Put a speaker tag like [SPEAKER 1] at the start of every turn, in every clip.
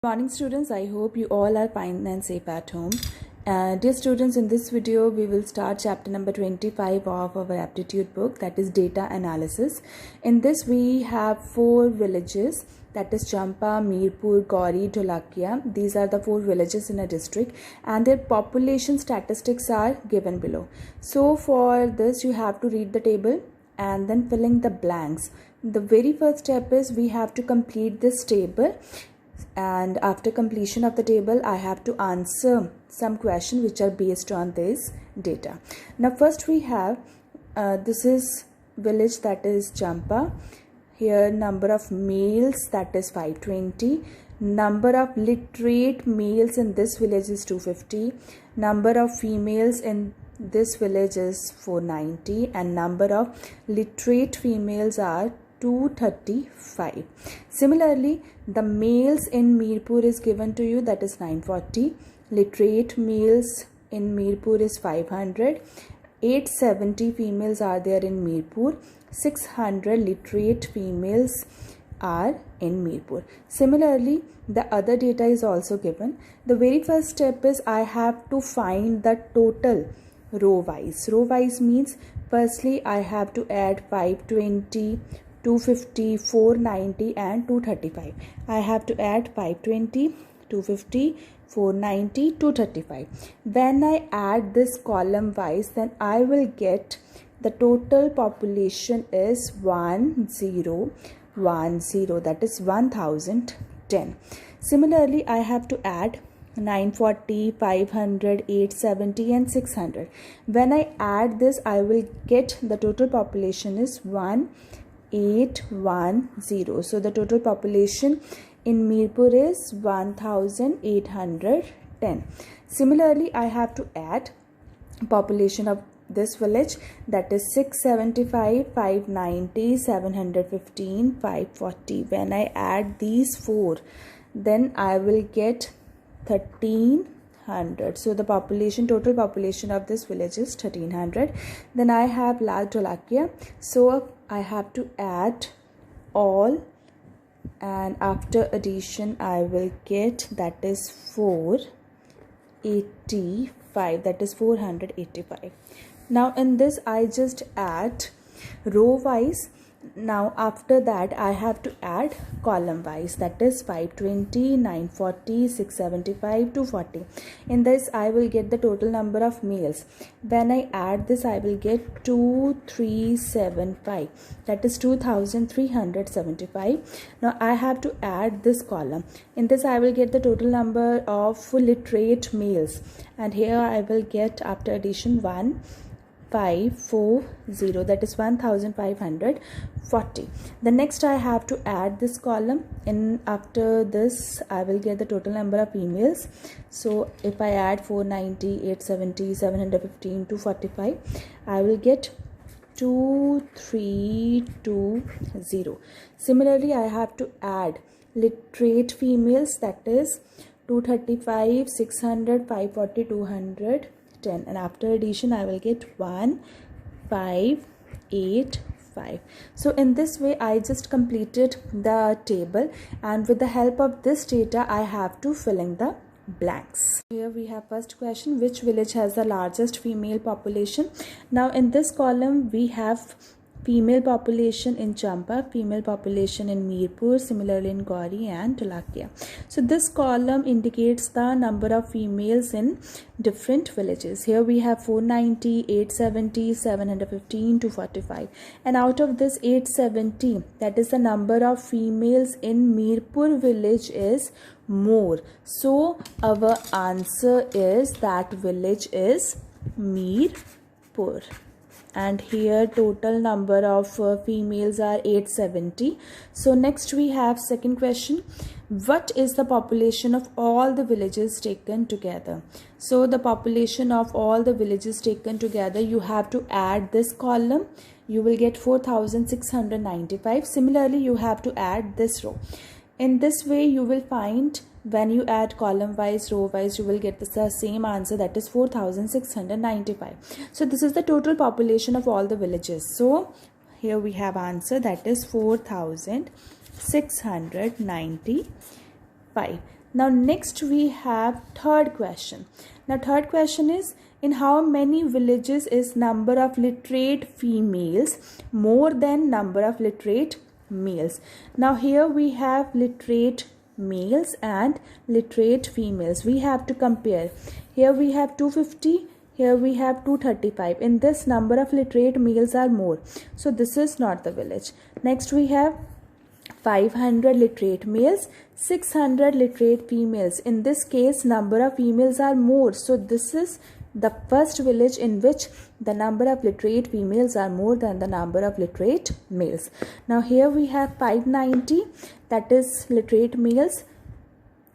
[SPEAKER 1] Morning students, I hope you all are fine and safe at home. Dear students, in this video we will start chapter number 25 of our aptitude book, that is data analysis. In this we have 4 villages, that is Champa, Mirpur, Gauri, Dholakia. These are the 4 villages in a district and their population statistics are given below. So for this you have to read the table and then fill in the blanks. The very first step is we have to complete this table, and after completion of the table I have to answer some questions which are based on this data. Now first we have this is village, that is Champa. Here number of males, that is 520. Number of literate males in this village is 250. Number of females in this village is 490 and number of literate females are 235. Similarly, the males in Mirpur is given to you, that is 940. Literate males in Mirpur is 500. 870 females are there in Mirpur. 600 literate females are in Mirpur. Similarly, the other data is also given. The very first step is I have to find the total row wise. Row wise means firstly I have to add 520, 250, 490 and 235. I have to add 520, 250, 490, 235. When I add this column wise, then I will get the total population is 1010, that is 1010. Similarly, I have to add 940, 500, 870 and 600. When I add this, I will get the total population is 1810. So the total population in Mirpur is 1810. Similarly, I have to add population of this village, that is 675, 590, 715, 540. When I add these 4, then I will get 1300. So the total population of this village is 1300. Then I have Lal Dholakia. So I have to add all, and after addition I will get, that is 485, that is 485. Now in this I just add row wise. Now after that I have to add column wise, that is 520, 940, 675, 240. In this I will get the total number of males. When I add this I will get 2375, that is 2375. Now I have to add this column. In this I will get the total number of literate males, and here I will get after addition 1540, that is 1540. The next I have to add this column. In after this I will get the total number of females. So if I add 490, 870, 715, 245, I will get 2320. Similarly, I have to add literate females, that is 235, 600, 540, 210, and after addition I will get 1585. So in this way I just completed the table, and with the help of this data I have to fill in the blanks. Here we have first question, which village has the largest female population? Now in this column we have female population in Champa, female population in Mirpur, similarly in Gauri and Dholakia. So this column indicates the number of females in different villages. Here we have 490, 870, 715, 245. And out of this 870, that is the number of females in Mirpur village is more. So our answer is that village is Mirpur. And here total number of females are 870. So next we have second question, what is the population of all the villages taken together? So the population of all the villages taken together, you have to add this column, you will get 4695. Similarly, you have to add this row. In this way you will find, when you add column wise, row wise, you will get the same answer, that is 4695. So this is the total population of all the villages. So here we have answer, that is 4695. Now next we have third question. Now third question is, in how many villages is number of literate females more than number of literate males? Now here we have literate males and literate females. We have to compare. Here we have 250, here we have 235. In this, number of literate males are more, so this is not the village. Next we have 500 literate males, 600 literate females. In this case, number of females are more, so this is the first village in which the number of literate females are more than the number of literate males. Now here we have 590, that is literate males,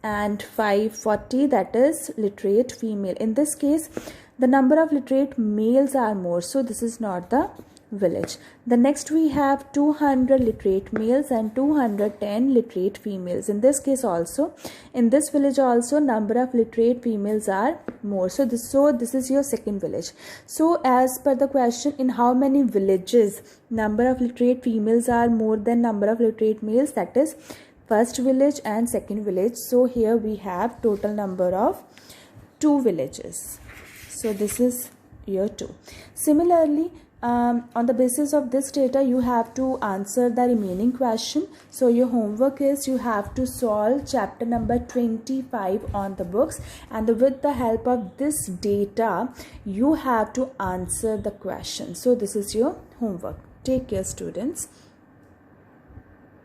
[SPEAKER 1] and 540, that is literate female. In this case, the number of literate males are more, so this is not the village. The next we have 200 literate males and 210 literate females. In this case also, in this village also, number of literate females are more, so this is your second village. So as per the question, in how many villages number of literate females are more than number of literate males, that is first village and second village. So here we have total number of 2 villages, so this is year 2. Similarly, on the basis of this data, you have to answer the remaining question. So your homework is, you have to solve chapter number 25 on the books, and with the help of this data you have to answer the question. So this is your homework. Take care, students.